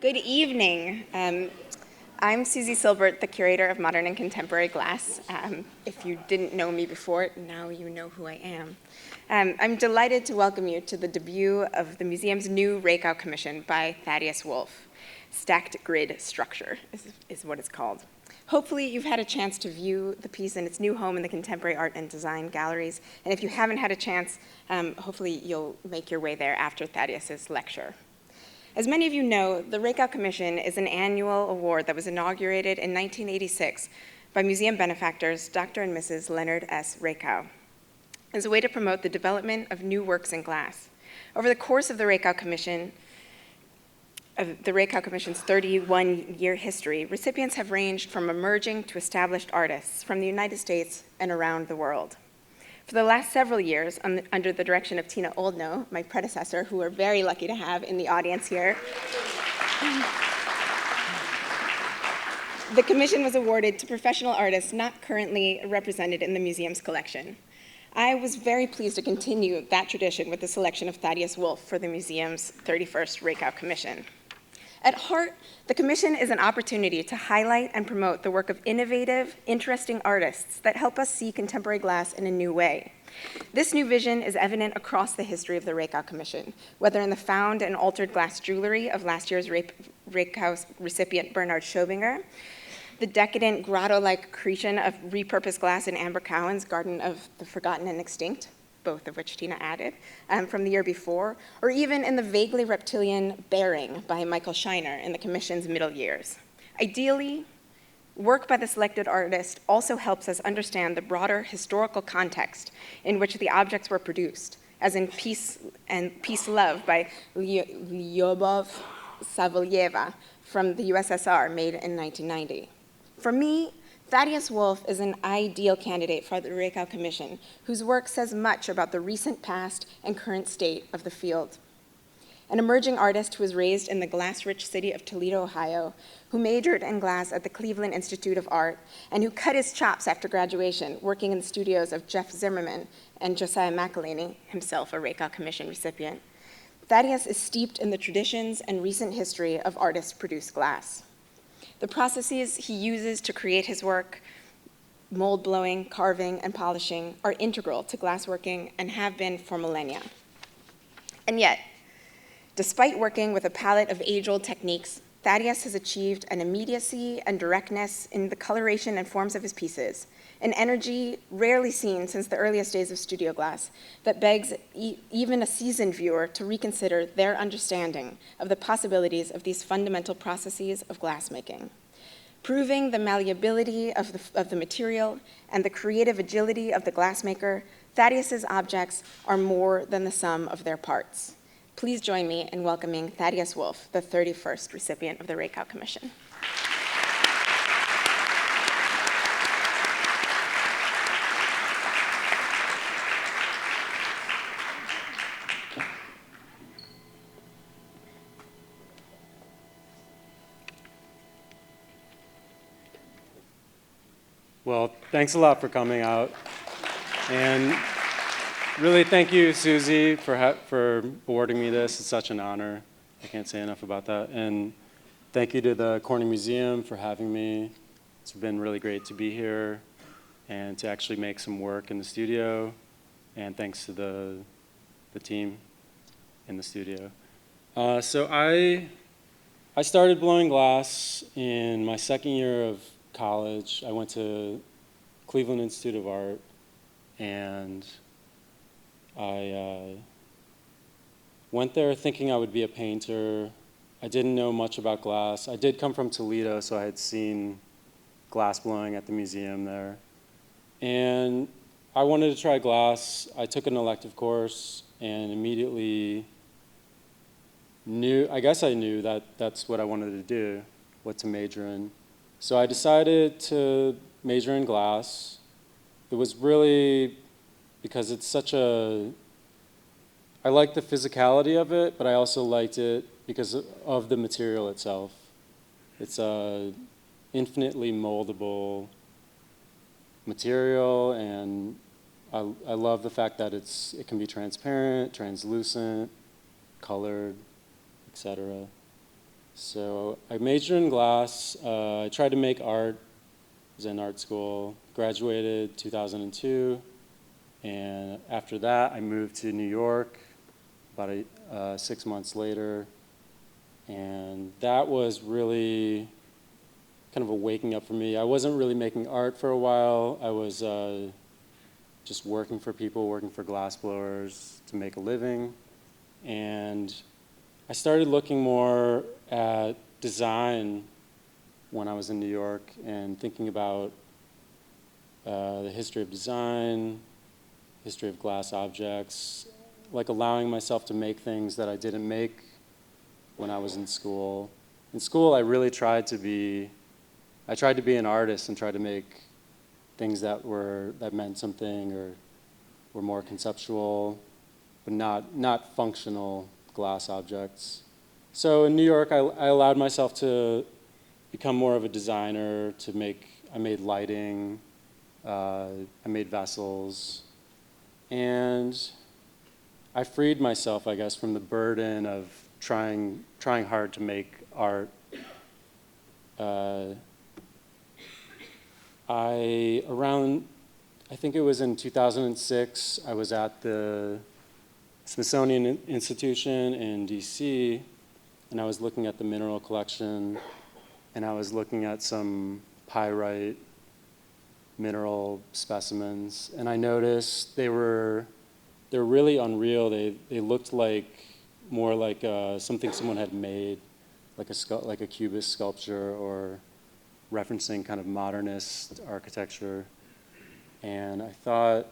Good evening. I'm Susie Silbert, the curator of Modern and Contemporary Glass. If you didn't know me before, now you know who I am. I'm delighted to welcome you to the debut of the museum's new Rakow Commission by Thaddeus Wolfe. Stacked Grid Structure is what it's called. Hopefully you've had a chance to view the piece in its new home in the Contemporary Art and Design Galleries, and if you haven't had a chance, hopefully you'll make your way there after Thaddeus's lecture. As many of you know, the Rakow Commission is an annual award that was inaugurated in 1986 by museum benefactors Dr. and Mrs. Leonard S. Rakow as a way to promote the development of new works in glass. Over the course of the Rakow Commission's 31-year history, recipients have ranged from emerging to established artists from the United States and around the world. For the last several years, under the direction of Tina Oldknow, my predecessor, who we're very lucky to have in the audience here, the commission was awarded to professional artists not currently represented in the museum's collection. I was very pleased to continue that tradition with the selection of Thaddeus Wolfe for the museum's 31st Rakow Commission. At heart, the commission is an opportunity to highlight and promote the work of innovative, interesting artists that help us see contemporary glass in a new way. This new vision is evident across the history of the Rakow Commission, whether in the found and altered glass jewelry of last year's Rakow recipient Bernard Schobinger, the decadent grotto-like accretion of repurposed glass in Amber Cowan's Garden of the Forgotten and Extinct, both of which Tina added, from the year before, or even in the vaguely reptilian Bearing by Michael Shiner in the commission's middle years. Ideally, work by the selected artist also helps us understand the broader historical context in which the objects were produced, as in Peace Love by Lyubov Savoyeva from the USSR, made in 1990. For me, Thaddeus Wolfe is an ideal candidate for the Rakow Commission, whose work says much about the recent past and current state of the field. An emerging artist who was raised in the glass-rich city of Toledo, Ohio, who majored in glass at the Cleveland Institute of Art, and who cut his chops after graduation, working in the studios of Jeff Zimmerman and Josiah McElhaney, himself a Rakow Commission recipient. Thaddeus is steeped in the traditions and recent history of artist-produced glass. The processes he uses to create his work, mold blowing, carving, and polishing, are integral to glassworking and have been for millennia. And yet, despite working with a palette of age-old techniques, Thaddeus has achieved an immediacy and directness in the coloration and forms of his pieces, an energy rarely seen since the earliest days of studio glass that begs even a seasoned viewer to reconsider their understanding of the possibilities of these fundamental processes of glassmaking. Proving the malleability of the material and the creative agility of the glassmaker, Thaddeus's objects are more than the sum of their parts. Please join me in welcoming Thaddeus Wolfe, the 31st recipient of the Rakow Commission. Well, thanks a lot for coming out. And really thank you, Susie, for awarding me this. It's such an honor. I can't say enough about that. And thank you to the Corning Museum for having me. It's been really great to be here and to actually make some work in the studio. And thanks to the team in the studio. So I started blowing glass in my second year of college. I went to Cleveland Institute of Art, and I went there thinking I would be a painter. I didn't know much about glass. I did come from Toledo, so I had seen glass blowing at the museum there. And I wanted to try glass. I took an elective course and immediately knew that that's what I wanted to do, what to major in. So I decided to major in glass. It was really because it's I like the physicality of it, but I also liked it because of the material itself. It's a infinitely moldable material, and I love the fact that it can be transparent, translucent, colored, etc. So I majored in glass. I tried to make art. I was in art school. Graduated 2002. And after that, I moved to New York about 6 months later. And that was really kind of a waking up for me. I wasn't really making art for a while. I was just working for people, working for glassblowers to make a living. And I started looking more at design when I was in New York and thinking about the history of design, history of glass objects, like allowing myself to make things that I didn't make when I was in school. In school, I really tried to be an artist and tried to make things that meant something or were more conceptual, but not functional glass objects. So in New York, I allowed myself to become more of a designer, I made lighting, I made vessels, and I freed myself, I guess, from the burden of trying hard to make art. I think it was in 2006, I was at the Smithsonian Institution in DC, and I was looking at the mineral collection, and I was looking at some pyrite mineral specimens, and I noticed they were really unreal. They looked more like something someone had made, like a cubist sculpture or referencing kind of modernist architecture. And I thought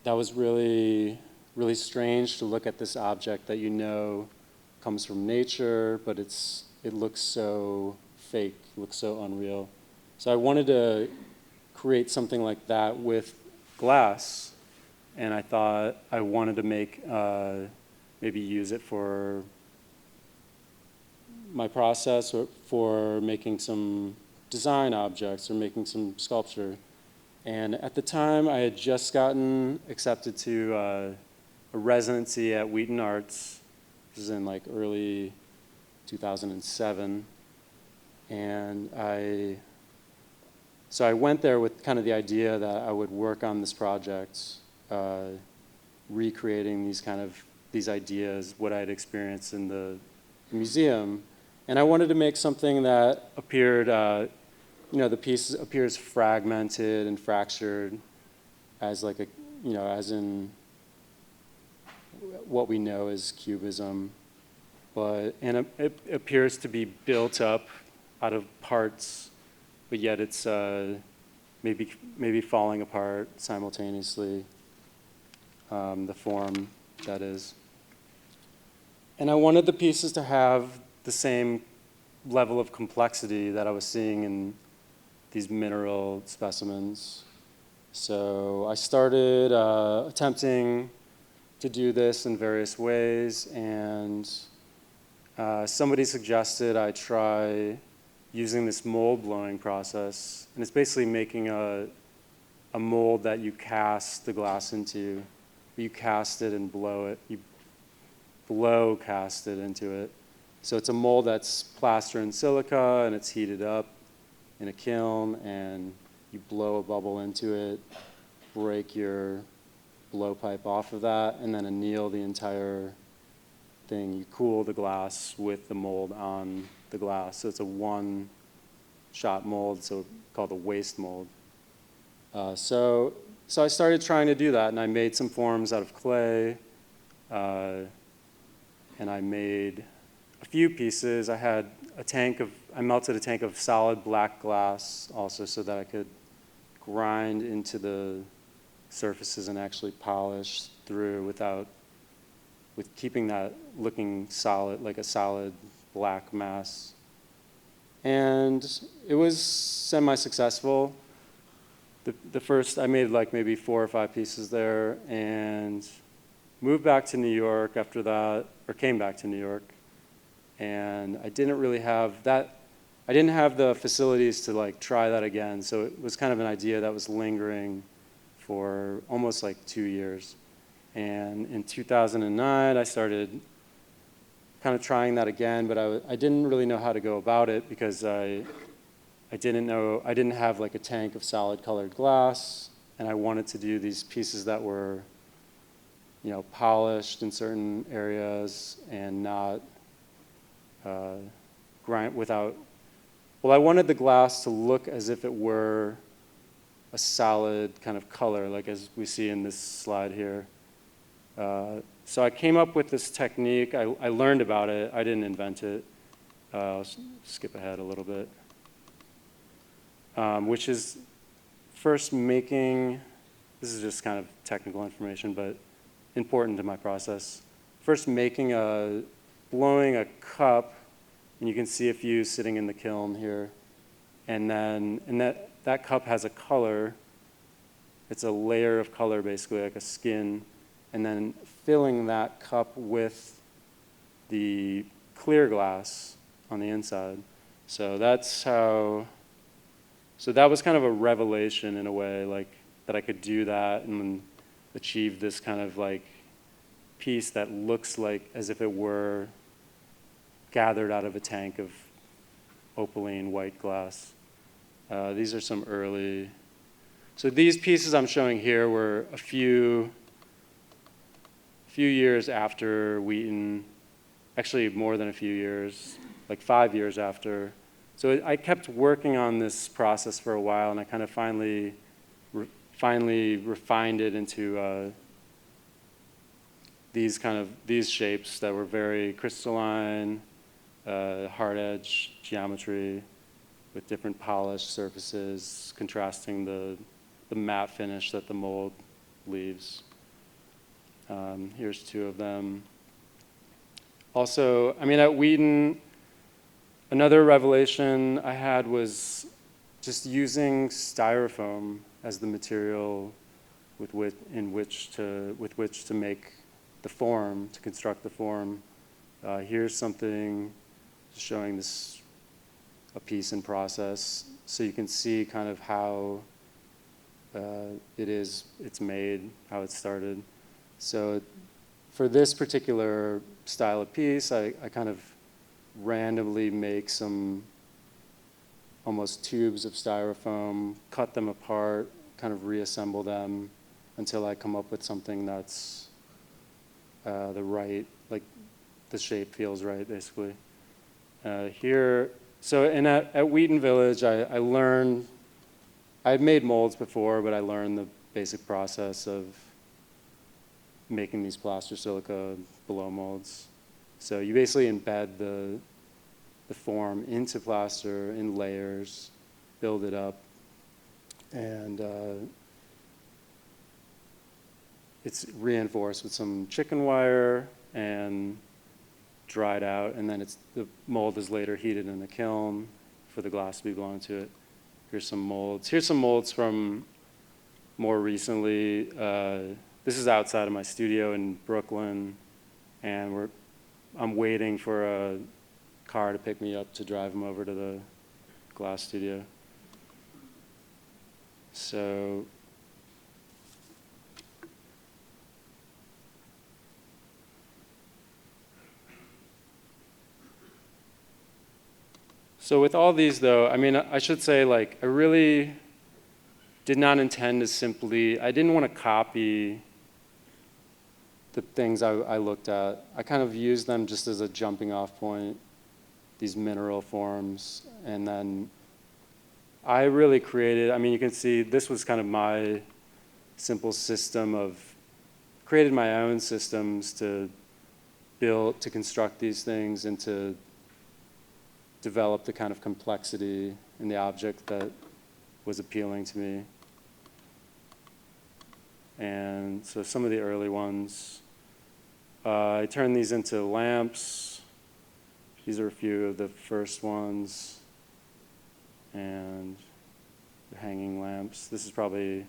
that was really, really strange to look at this object that comes from nature, but it looks so fake, looks so unreal. So I wanted to create something like that with glass, and I thought I wanted to maybe use it for my process or for making some design objects or making some sculpture. And at the time, I had just gotten accepted to a residency at Wheaton Arts. This is in early 2007. And so I went there with kind of the idea that I would work on this project, recreating these ideas, what I had experienced in the museum. And I wanted to make something that appeared, the piece appears fragmented and fractured as as in what we know as cubism, and it appears to be built up out of parts, but yet it's maybe falling apart simultaneously, the form that is. And I wanted the pieces to have the same level of complexity that I was seeing in these mineral specimens. So I started attempting to do this in various ways, and somebody suggested I try using this mold blowing process. And it's basically making a mold that you cast the glass into. You cast it and blow it. You cast it into it. So it's a mold that's plaster and silica, and it's heated up in a kiln, and you blow a bubble into it, break your blowpipe off of that, and then anneal the entire thing. You cool the glass with the mold on the glass. So it's a one-shot mold, so called a waste mold. So I started trying to do that, and I made some forms out of clay, and I made a few pieces. I melted a tank of solid black glass also so that I could grind into the surfaces and actually polish through with keeping that looking solid, like a solid black mass. And it was semi-successful. The first, I made maybe 4 or 5 pieces there, and moved back to New York after that, or came back to New York. And I didn't really have that. I didn't have the facilities to try that again. So it was kind of an idea that was lingering for almost 2 years. And in 2009, I started kind of trying that again, but I didn't really know how to go about it because I didn't have like a tank of solid colored glass, and I wanted to do these pieces that were, you know, polished in certain areas and not grind without. Well, I wanted the glass to look as if it were a solid kind of color, like as we see in this slide here. So I came up with this technique. I learned about it. I didn't invent it. I'll skip ahead a little bit. Which is first making, this is just kind of technical information, but important to my process. First blowing a cup, and you can see a few sitting in the kiln here. And that cup has a color. It's a layer of color, basically, like a skin. And then filling that cup with the clear glass on the inside. So that's how, so that was kind of a revelation in a way, like that I could do that and achieve this kind of like piece that looks like as if it were gathered out of a tank of opaline white glass. These are some early, so these pieces I'm showing here were a few years after Wheaton, actually more than a few years, like 5 years after. So I kept working on this process for a while, and I kind of finally refined it into these shapes that were very crystalline, hard edge geometry with different polished surfaces, contrasting the matte finish that the mold leaves. Here's two of them. Also, I mean, at Wheaton, another revelation I had was just using styrofoam as the material with which to make the form, to construct the form. Here's something showing this, a piece in process, so you can see kind of how it's made, how it started. So for this particular style of piece, I kind of randomly make some almost tubes of styrofoam, cut them apart, kind of reassemble them until I come up with something that's the right, like the shape feels right, basically. Here, so at Wheaton Village, I learned, I've made molds before, but I learned the basic process of making these plaster silica blow molds. So you basically embed the form into plaster in layers, build it up, and it's reinforced with some chicken wire and dried out, and then the mold is later heated in the kiln for the glass to be blown into it. Here's some molds. Here's some molds from more recently. This is outside of my studio in Brooklyn, and I'm waiting for a car to pick me up to drive them over to the glass studio. So with all these, though, I mean, I should say, like, I really did not intend to simply, I didn't want to copy the things I looked at. I kind of used them just as a jumping off point, these mineral forms, and then I really created, I mean, you can see this was kind of my simple system of, created my own systems to build, to construct these things and to develop the kind of complexity in the object that was appealing to me. And so some of the early ones, I turned these into lamps. These are a few of the first ones. And the hanging lamps. This is probably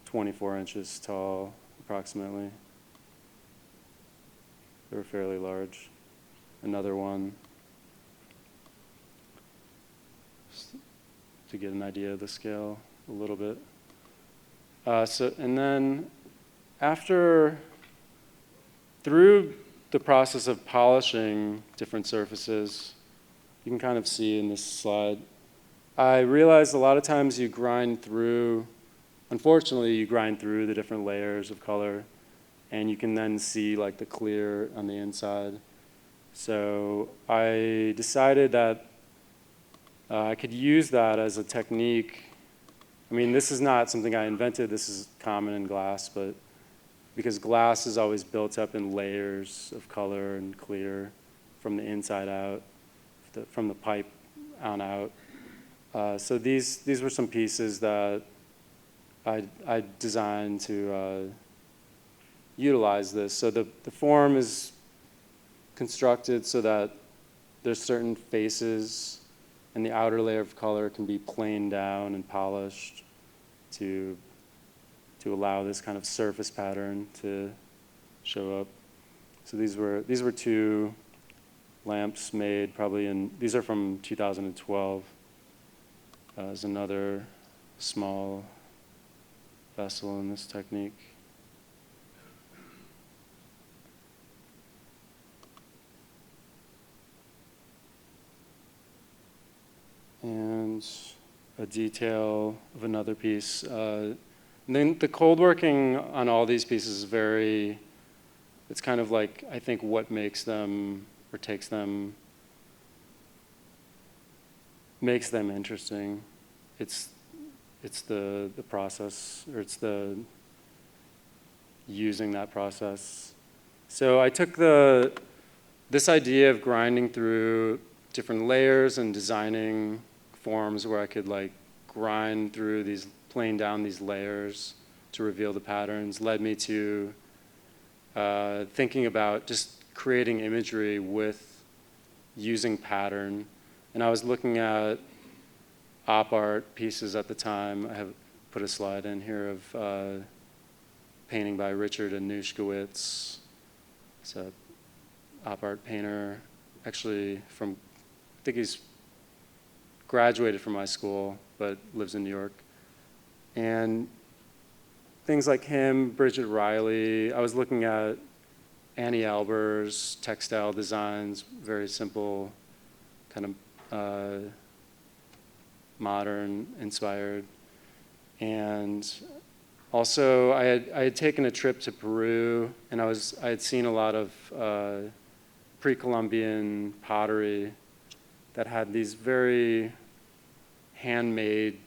24 inches tall, approximately. They were fairly large. Another one, just to get an idea of the scale a little bit. And then through the process of polishing different surfaces. You can kind of see in this slide. I realized a lot of times you grind through, unfortunately, you grind through the different layers of color, and you can then see like the clear on the inside. So I decided that I could use that as a technique. I mean, this is not something I invented. This is common in glass, but because glass is always built up in layers of color and clear from the inside out, from the pipe on out. So these were some pieces that I designed to utilize this. So the form is constructed so that there's certain faces, and the outer layer of color can be planed down and polished to allow this kind of surface pattern to show up. So these were two lamps made probably these are from 2012. There's another small vessel in this technique. And a detail of another piece. And then the cold working on all these pieces is it's kind of like, I think, what makes them or makes them interesting. It's the process, or it's the using that process. So I took this idea of grinding through different layers and designing forms where I could like grind through these, plane down these layers to reveal the patterns, led me to thinking about just creating imagery with using pattern. And I was looking at op art pieces at the time. I have put a slide in here of painting by Richard Anushkowitz. He's an op art painter, actually from, I think he's graduated from my school, but lives in New York. And things like him, Bridget Riley. I was looking at Annie Alber's textile designs, very simple, kind of modern inspired. And also I had taken a trip to Peru, and I had seen a lot of pre-Columbian pottery that had these very handmade,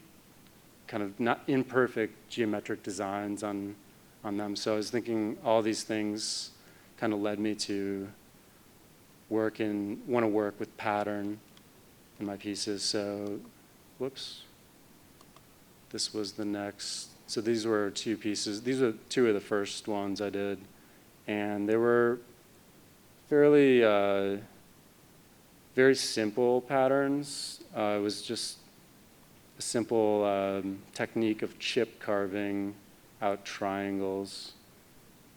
kind of not imperfect geometric designs on them. So I was thinking all these things kind of led me to want to work with pattern in my pieces. So, whoops. This was the next. So these were two pieces. These were two of the first ones I did. And they were fairly, very simple patterns. It was just a simple technique of chip carving out triangles.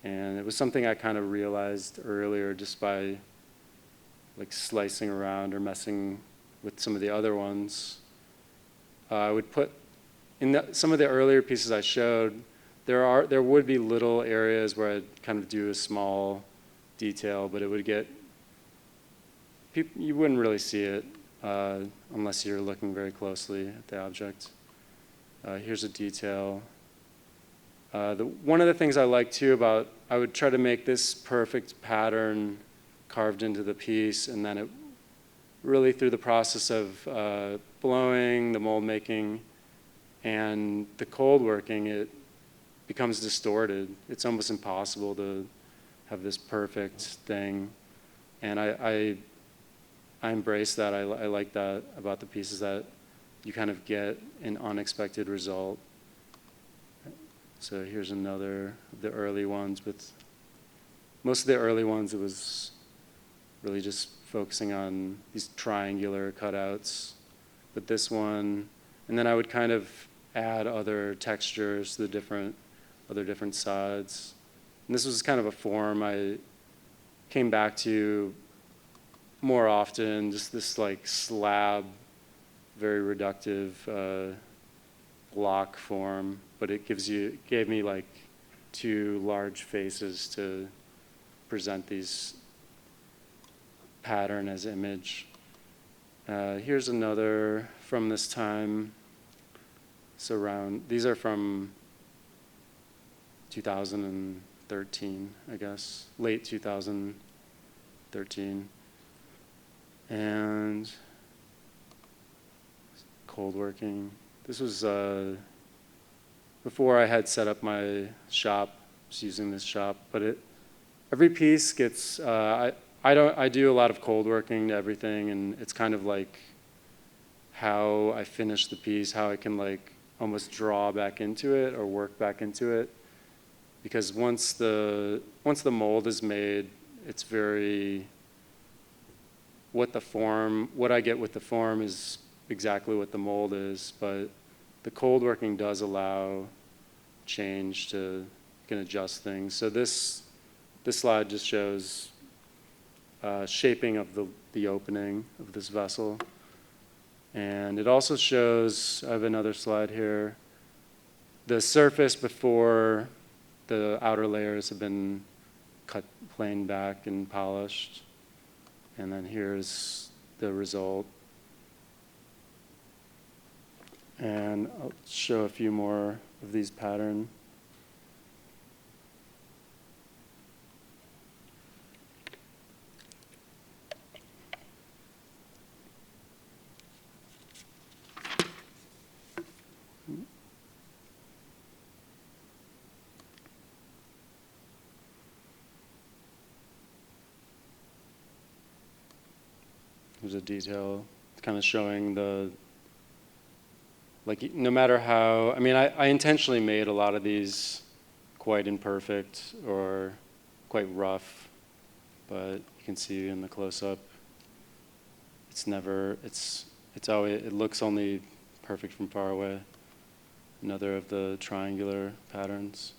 And it was something I kind of realized earlier just by like slicing around or messing with some of the other ones. I would put, in some of the earlier pieces I showed, there would be little areas where I'd kind of do a small detail, but it would get, you wouldn't really see it unless you're looking very closely at the object. Here's a detail. One of the things I like too about, I would try to make this perfect pattern carved into the piece, and then it really through the process of blowing, the mold making, and the cold working, it becomes distorted. It's almost impossible to have this perfect thing. And I embrace that. I like that about the pieces, that you kind of get an unexpected result. So here's another of the early ones. Most of the early ones, it was really just focusing on these triangular cutouts. But this one, and then I would kind of add other textures to the other different sides. And this was kind of a form I came back to more often, just this like slab, very reductive block form, but it gave me like two large faces to present these pattern as image. Here's another from this time. So these are from 2013, I guess, late 2013. And cold working. This was before I had set up my shop, just using this shop, but every piece gets, I do a lot of cold working to everything, and it's kind of like how I finish the piece, how I can like almost draw back into it or work back into it. Because once the mold is made, it's very, what I get with the form is exactly what the mold is, but the cold working does allow change to can adjust things. So this slide just shows shaping of the opening of this vessel. And it also shows, I have another slide here, the surface before the outer layers have been cut planed back and polished. And then here's the result. And I'll show a few more of these patterns. There's a detail kind of showing no matter how, I mean, I intentionally made a lot of these quite imperfect or quite rough, but you can see in the close-up, it looks only perfect from far away. Another of the triangular patterns.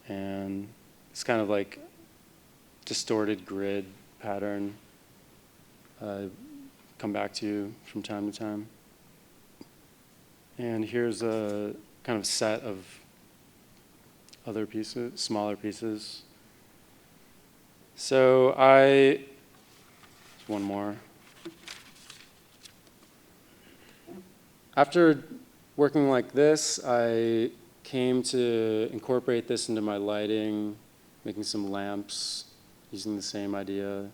And it's kind of like distorted grid pattern. Come back to from time to time. And here's a kind of set of other pieces, smaller pieces. So one more. After working like this, I came to incorporate this into my lighting, making some lamps using the same idea.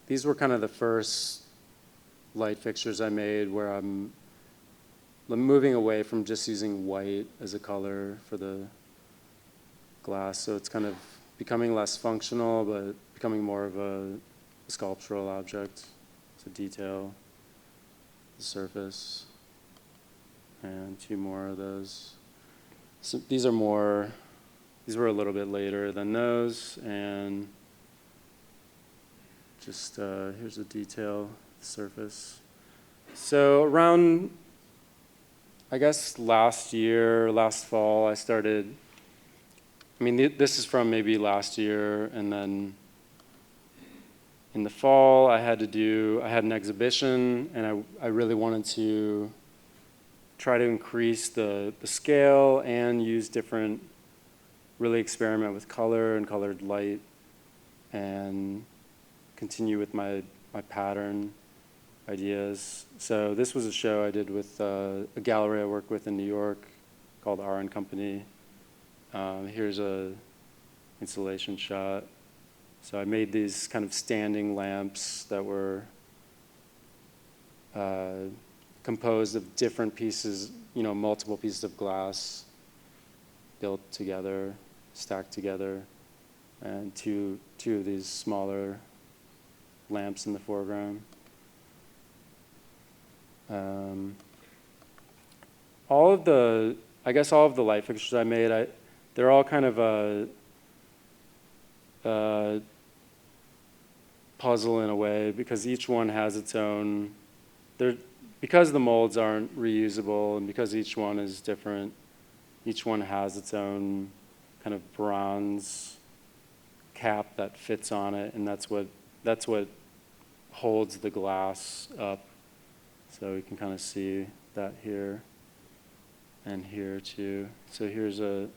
These were kind of the first light fixtures I made where I'm moving away from just using white as a color for the glass. So it's kind of becoming less functional, but becoming more of a sculptural object. It's a detail, the surface, and two more of those. So these were a little bit later than those, and just here's a detail, the surface. So around, I guess last fall, I started, this is from maybe last year, and then in the fall I had an exhibition, and I really wanted to try to increase the scale and use really experiment with color and colored light, and continue with my pattern ideas. So this was a show I did with a gallery I work with in New York called R & Company. Here's a installation shot. So I made these kind of standing lamps that were composed of different pieces, multiple pieces of glass built together, stacked together, and two of these smaller lamps in the foreground. All of the light fixtures I made, they're all kind of a puzzle in a way, because each one has its own, because the molds aren't reusable and because each one is different, each one has its own kind of bronze cap that fits on it, and that's what holds the glass up. So you can kind of see that here and here too. So here's and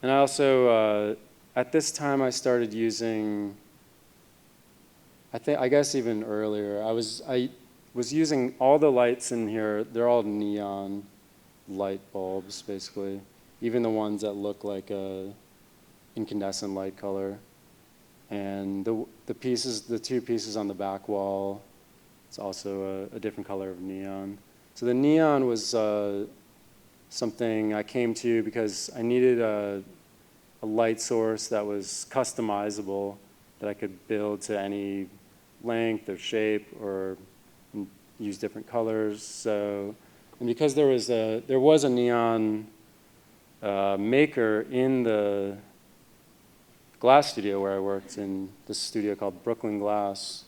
I also, at this time I started using I guess even earlier, I was using all the lights in here, they're all neon light bulbs, basically. Even the ones that look like a incandescent light color. And the two pieces on the back wall, it's also a different color of neon. So the neon was something I came to because I needed a light source that was customizable, that I could build to any length or shape or use different colors. So, and because there was a neon maker in the glass studio where I worked, in this studio called Brooklyn Glass.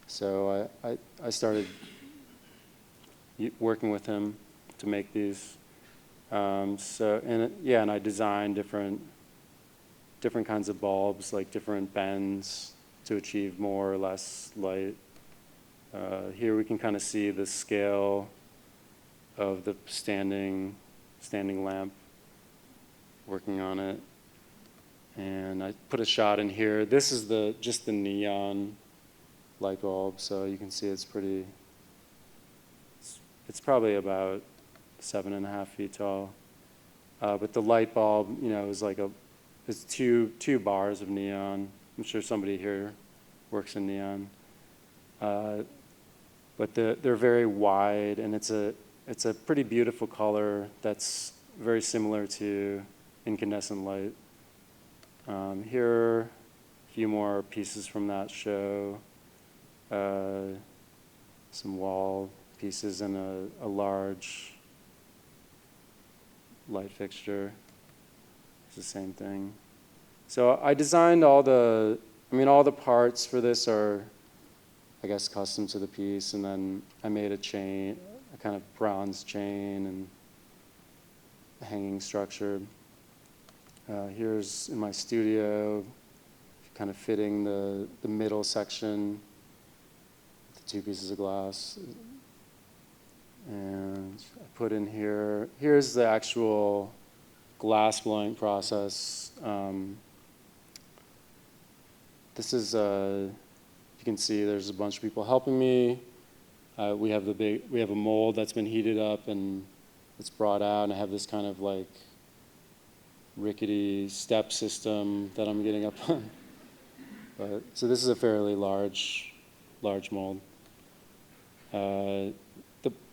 So I started working with him to make these. And I designed different kinds of bulbs, like different bends to achieve more or less light. Here we can kind of see the scale of the standing lamp, working on it. And I put a shot in here. This is just the neon light bulb, so you can see it's probably about 7.5 feet tall. But the light bulb, is like it's two bars of neon. I'm sure somebody here works in neon. But they're very wide, and it's a pretty beautiful color that's very similar to incandescent light. Here are a few more pieces from that show. Some wall pieces and a large light fixture. It's the same thing. So I designed all the parts for this are, I guess, custom to the piece, and then I made a chain, a kind of bronze chain and a hanging structure. Here's in my studio, kind of fitting the middle section, the two pieces of glass. And I put in here's the actual glass blowing process. This is, you can see there's a bunch of people helping me. We have a mold that's been heated up and it's brought out, and I have this kind of like rickety step system that I'm getting up on. So this is a fairly large mold.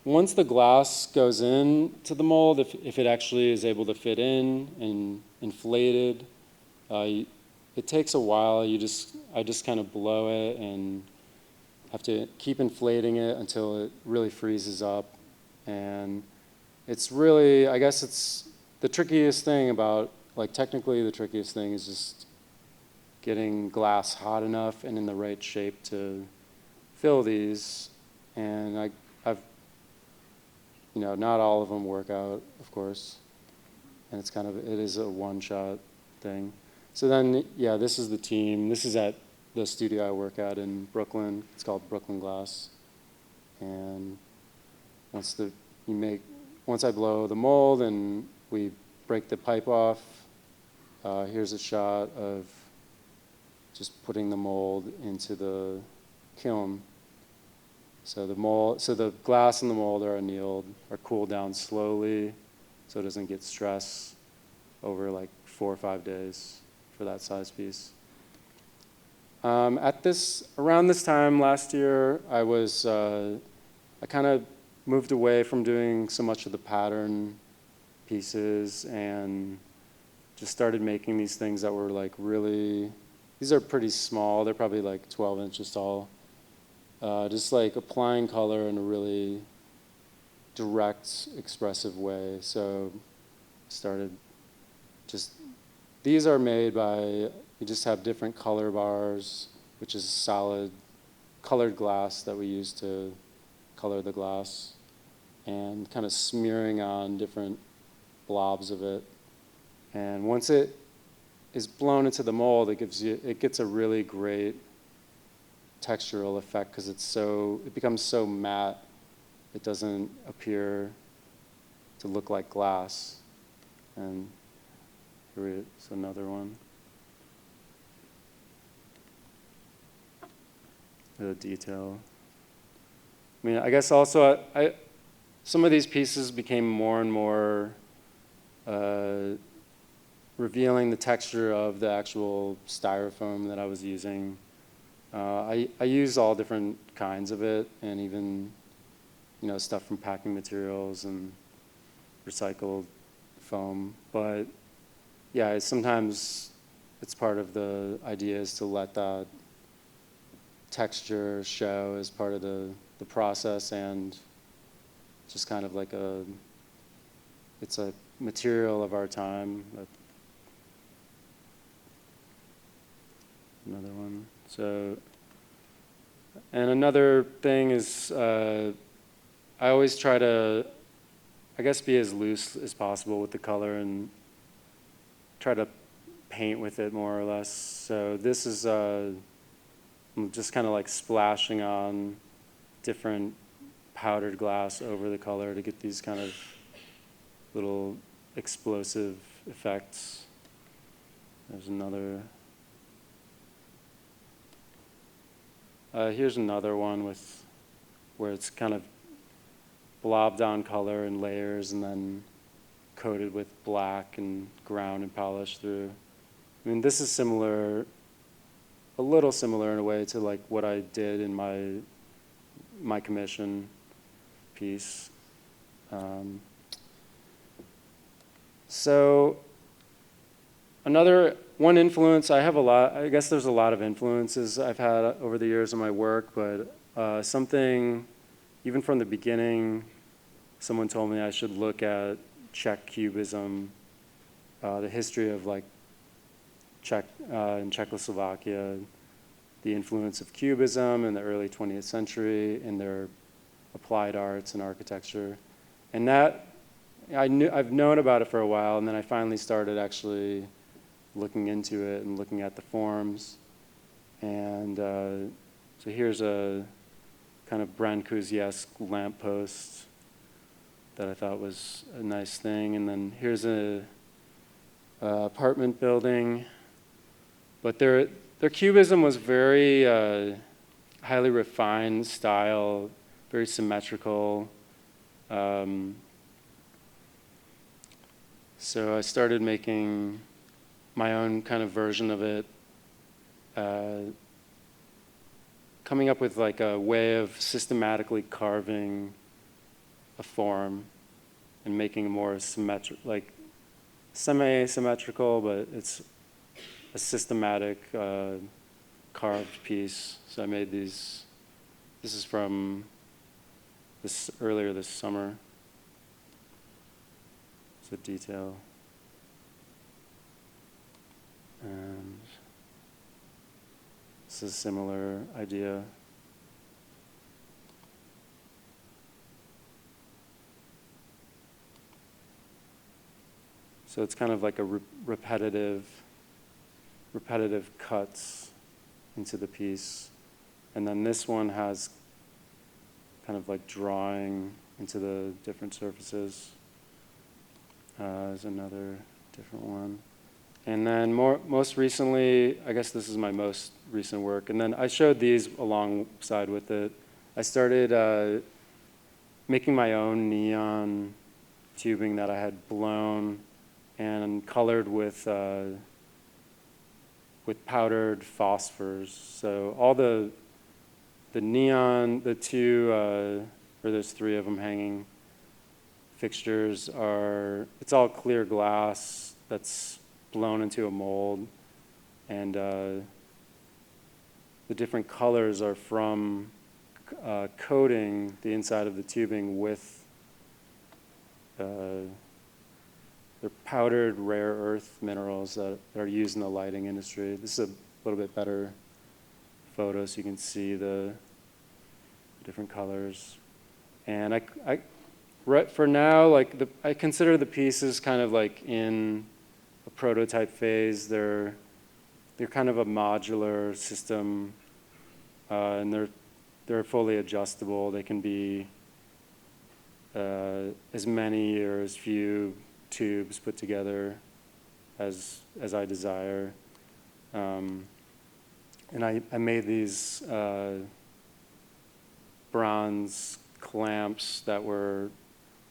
Once the glass goes into the mold, if it actually is able to fit in and inflated, it takes a while. I just kind of blow it and have to keep inflating it until it really freezes up. And it's really, I guess it's the trickiest thing about, technically the trickiest thing is just getting glass hot enough and in the right shape to fill these. And I've not all of them work out, of course. And it is a one-shot thing. So then, this is the team. This is at the studio I work at in Brooklyn. It's called Brooklyn Glass. And once I blow the mold and we break the pipe off, here's a shot of just putting the mold into the kiln. So the glass and the mold are annealed, are cooled down slowly, so it doesn't get stress over 4 or 5 days for that size piece. Around this time last year, I kind of moved away from doing so much of the pattern pieces and just started making these things that were these are pretty small. They're probably 12 inches tall. Just applying color in a really direct, expressive way. So these are made by, you just have different color bars, which is solid colored glass that we use to color the glass, and kind of smearing on different blobs of it. And once it is blown into the mold, it gets a really great textural effect because it becomes so matte, it doesn't appear to look like glass. And here's another one. the detail. I mean, I guess also some of these pieces became more and more revealing the texture of the actual styrofoam that I was using. I use all different kinds of it, and even stuff from packing materials and recycled foam. But yeah, sometimes it's part of the idea is to let that texture show as part of the process, and just kind of like it's a material of our time. Another one. So, and another thing is I always try to, I guess, be as loose as possible with the color and try to paint with it more or less. So this is I'm just kind of like splashing on different powdered glass over the color to get these kind of little explosive effects. There's another. Here's another one where it's kind of blobbed on color in layers and then coated with black and ground and polished through. I mean, this is similar, a little similar in a way to like what I did in my commission piece. So one influence, I have a lot, I guess there's a lot of influences I've had over the years in my work, but something, even from the beginning, someone told me I should look at Czech Cubism, the history of like in Czechoslovakia, the influence of Cubism in the early 20th century in their applied arts and architecture. And that, I've known about it for a while, and then I finally started actually looking into it and looking at the forms. And so here's a kind of Brancusi-esque lamppost that I thought was a nice thing. And then here's a apartment building. But their Cubism was very highly refined style, very symmetrical. So I started making my own kind of version of it, coming up with like a way of systematically carving a form and making a more like semi-asymmetrical, but it's a systematic carved piece. So I made these. This is from earlier this summer. It's a detail. And this is a similar idea. So it's kind of like a repetitive cuts into the piece. And then this one has kind of like drawing into the different surfaces. There's another different one. And then most recently, I guess this is my most recent work, and then I showed these alongside with it. I started making my own neon tubing that I had blown and colored with powdered phosphors. So all the neon, the two, or there's three of them hanging fixtures it's all clear glass that's blown into a mold, and the different colors are from coating the inside of the tubing with they're powdered rare earth minerals that are used in the lighting industry. This is a little bit better photo so you can see the different colors. And for now, like I consider the pieces kind of like in a prototype phase. They're kind of a modular system, and they're fully adjustable. They can be as many or as few tubes put together as I desire. And I made these bronze clamps that were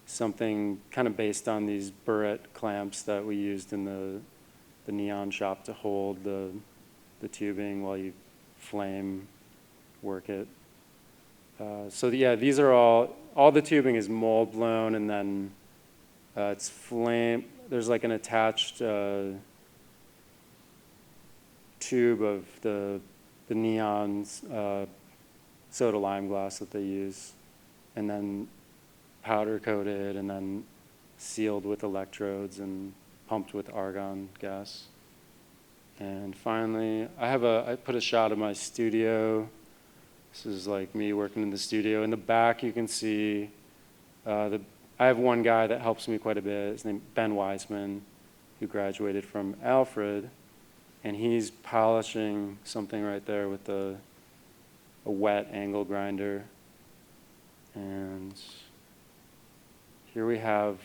something kind of based on these burette clamps that we used in the neon shop to hold the tubing while you flame work it. So yeah, these are all the tubing is mold blown, and then it's flame. There's like an attached tube of the neon soda lime glass that they use, and then powder coated, and then sealed with electrodes and pumped with argon gas. And finally, I put a shot of my studio. This is like me working in the studio. In the back, you can see I have one guy that helps me quite a bit. His name is Ben Wiseman, who graduated from Alfred, and he's polishing something right there with a wet angle grinder. And here we have,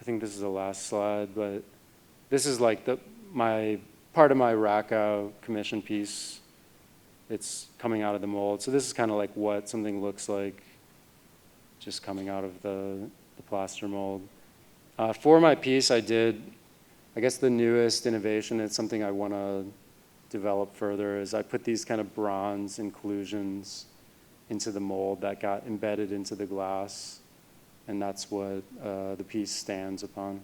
I think this is the last slide, but this is like part of my Rakow Commission piece. It's coming out of the mold. So this is kind of like what something looks like just coming out of the plaster mold. For my piece, I guess the newest innovation, it's something I want to develop further, is I put these kind of bronze inclusions into the mold that got embedded into the glass, and that's what the piece stands upon.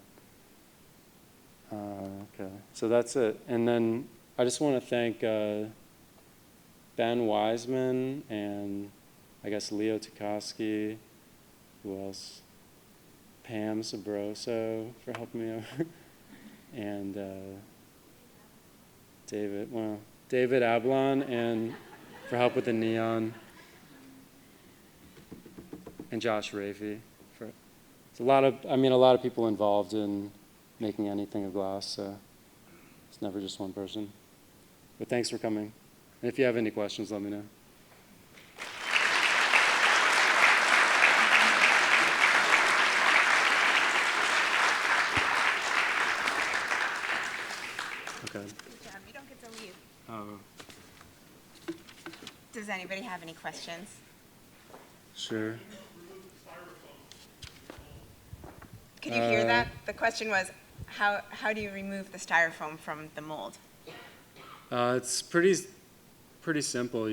Okay, so that's it. And then I just want to thank Ben Wiseman and I guess Leo Tukoski, who else? Pam Sabroso for helping me out, and David Ablon and for help with the neon, and Josh Rafey. It's a lot of people involved in making anything of glass, so it's never just one person. But thanks for coming. And if you have any questions, let me know. Okay. Good job. You don't get to leave. Oh. Does anybody have any questions? Sure. Could you hear that? The question was, how do you remove the styrofoam from the mold? It's pretty simple.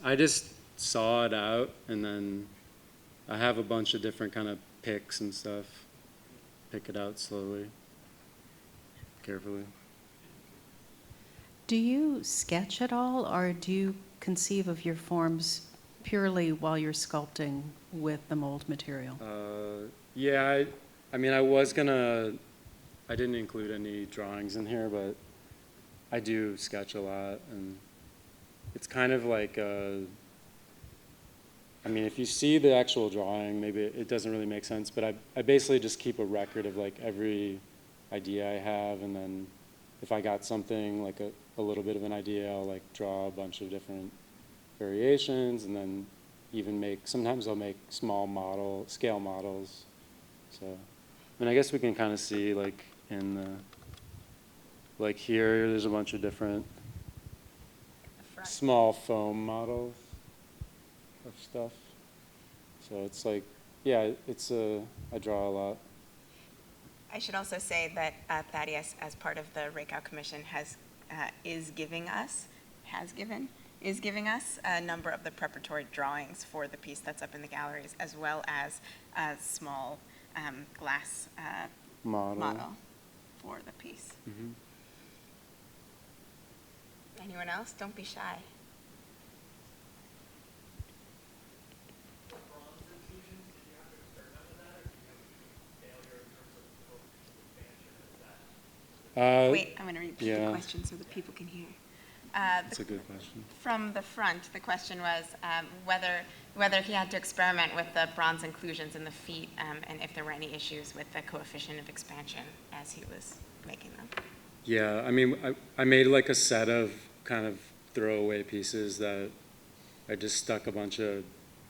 I just saw it out, and then I have a bunch of different kind of picks and stuff. Pick it out slowly, carefully. Do you sketch at all, or do you conceive of your forms purely while you're sculpting with the mold material? Yeah, I didn't include any drawings in here, but I do sketch a lot, and it's kind of like, if you see the actual drawing, maybe it doesn't really make sense, but I basically just keep a record of like every idea I have, and then if I got something like a little bit of an idea, I'll like draw a bunch of different variations, and then sometimes I'll make scale models. So, I guess we can kind of see like like here, there's a bunch of different small foam models of stuff. So it's like, yeah, I draw a lot. I should also say that Thaddeus, as part of the Rakow Commission, is giving us a number of the preparatory drawings for the piece that's up in the galleries, as well as a small glass model for the piece. Mm-hmm. Anyone else? Don't be shy. Wait, I'm going to repeat the question so that people can hear. That's a good question. From the front, the question was whether he had to experiment with the bronze inclusions in the feet, and if there were any issues with the coefficient of expansion as he was making them. Yeah, I made like a set of kind of throwaway pieces that I just stuck a bunch of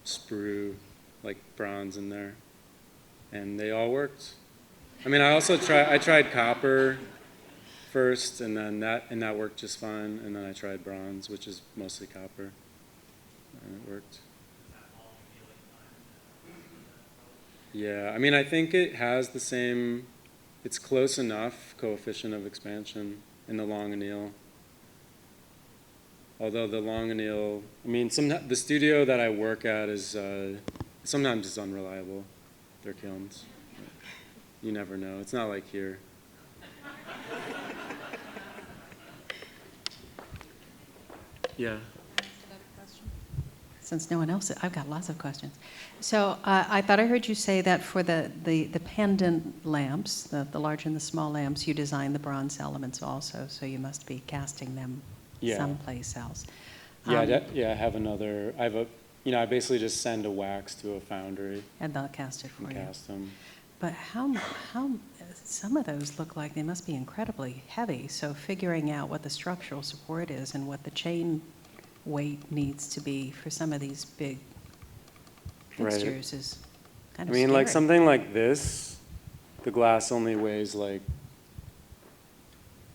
sprue, like bronze in there, and they all worked. I tried copper first, and then that worked just fine, and then I tried bronze, which is mostly copper, and it worked. Yeah, I mean, I think it has the same, it's close enough coefficient of expansion in the long anneal. Although the long anneal, I mean, the studio that I work at is, sometimes it's unreliable, their kilns. You never know, it's not like here. Yeah. Since no one else, I've got lots of questions. So I thought I heard you say that for the pendant lamps, the large and the small lamps, you design the bronze elements also, so you must be casting them someplace else. Yeah, I have I basically just send a wax to a foundry. And they'll cast it for you. Cast them. But how some of those look like they must be incredibly heavy, so figuring out what the structural support is and what the chain weight needs to be for some of these big fixtures is kind of scary. Like something like this, the glass only weighs like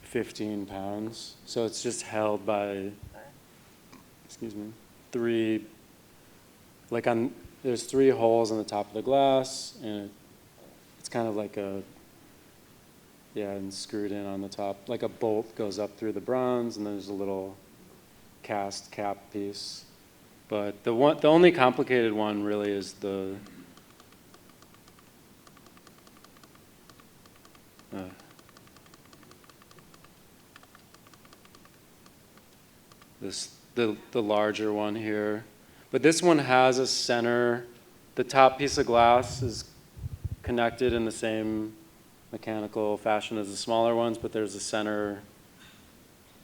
15 pounds. So it's just held by, there's 3 holes on the top of the glass, and it's kind of like and screwed in on the top. Like a bolt goes up through the bronze, and then there's a little cast cap piece. But the only complicated one really is the larger one here. But this one has a center. The top piece of glass is connected in the same mechanical fashion as the smaller ones, but there's a center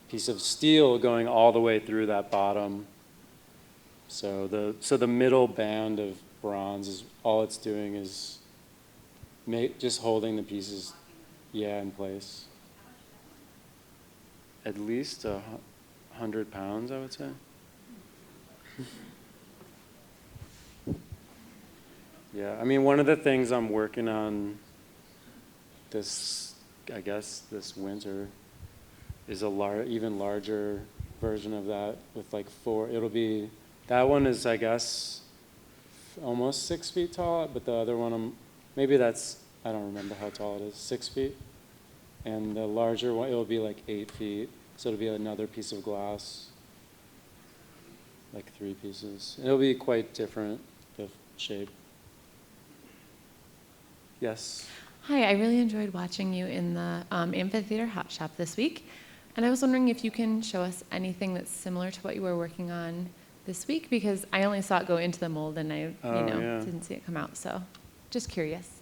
piece of steel going all the way through that bottom. So the middle band of bronze is all it's doing is just holding the pieces, in place. At least 100 pounds, I would say. Yeah, I mean, one of the things I'm working on this winter is even larger version of that with like 4. That one is, I guess, almost 6 feet tall, but the other one, I don't remember how tall it is, 6 feet. And the larger one, it'll be like 8 feet. So it'll be another piece of glass, like 3 pieces. And it'll be quite different, the shape. Yes? Hi, I really enjoyed watching you in the amphitheater hot shop this week. And I was wondering if you can show us anything that's similar to what you were working on this week, because I only saw it go into the mold and I didn't see it come out. So just curious.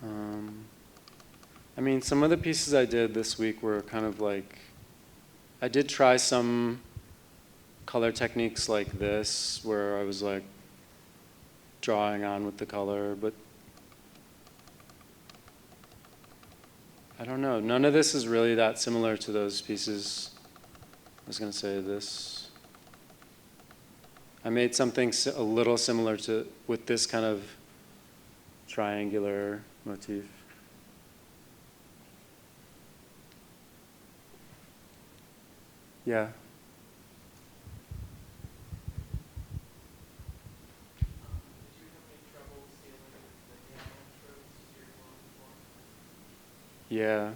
I mean, some of the pieces I did this week were kind of like, I did try some color techniques like this, where I was like drawing on with the color, but I don't know. None of this is really that similar to those pieces. I was going to say this. I made something a little similar with this kind of triangular motif. Yeah. Yeah.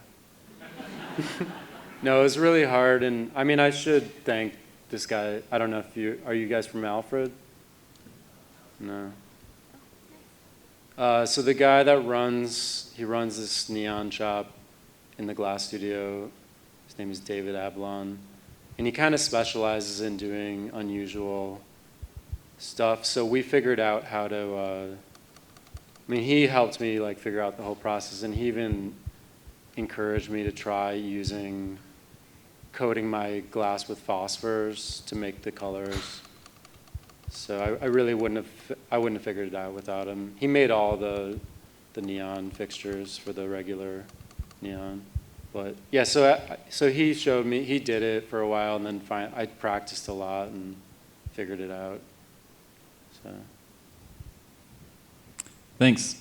No, it was really hard, and I mean, I should thank this guy. I don't know if are you guys from Alfred? No. So the guy that runs this neon shop in the glass studio. His name is David Ablon, and he kind of specializes in doing unusual stuff. So we figured out how to. He helped me like figure out the whole process, and he even encouraged me to try coating my glass with phosphors to make the colors. So I really wouldn't have figured it out without him. He made all the neon fixtures for the regular neon. But yeah, so he showed me, he did it for a while, and then I practiced a lot and figured it out. So. Thanks.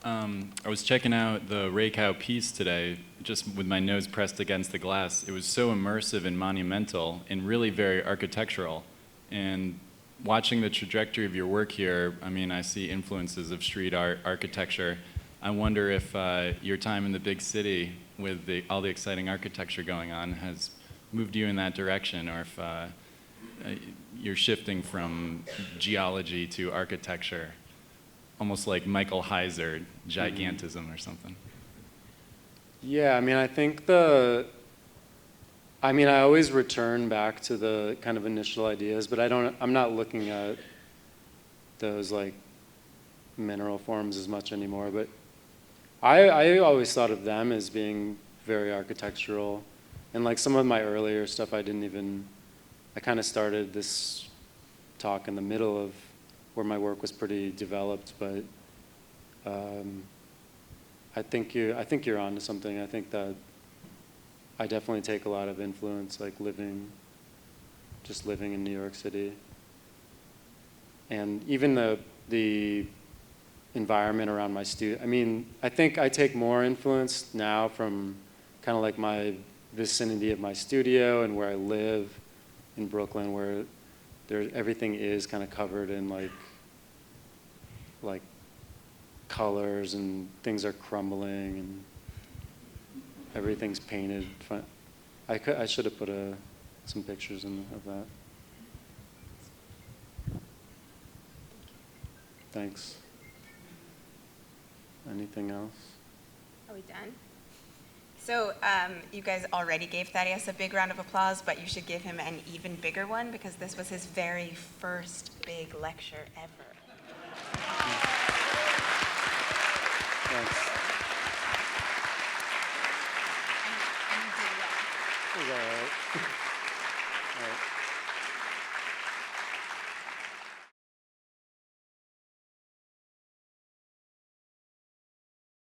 I was checking out the Rakow piece today, just with my nose pressed against the glass. It was so immersive and monumental and really very architectural. And watching the trajectory of your work here, I mean, I see influences of street art, architecture. I wonder if your time in the big city with all the exciting architecture going on has moved you in that direction, or if you're shifting from geology to architecture, almost like Michael Heiser, gigantism or something. Yeah, I mean, I think I always return back to the kind of initial ideas, but I'm not looking at those like mineral forms as much anymore, but I always thought of them as being very architectural. And like some of my earlier stuff, I kind of started this talk in the middle of where my work was pretty developed, but I think you're onto something. I think that I definitely take a lot of influence, like just living in New York City. And even the environment around my studio. I mean, I think I take more influence now from kind of like my vicinity of my studio and where I live in Brooklyn, where everything is kind of covered in like colors, and things are crumbling and everything's painted. I should have put some pictures of that. Thanks. Anything else? Are we done? So you guys already gave Thaddeus a big round of applause, but you should give him an even bigger one because this was his very first big lecture ever. Thanks. And you did well. Is that all right?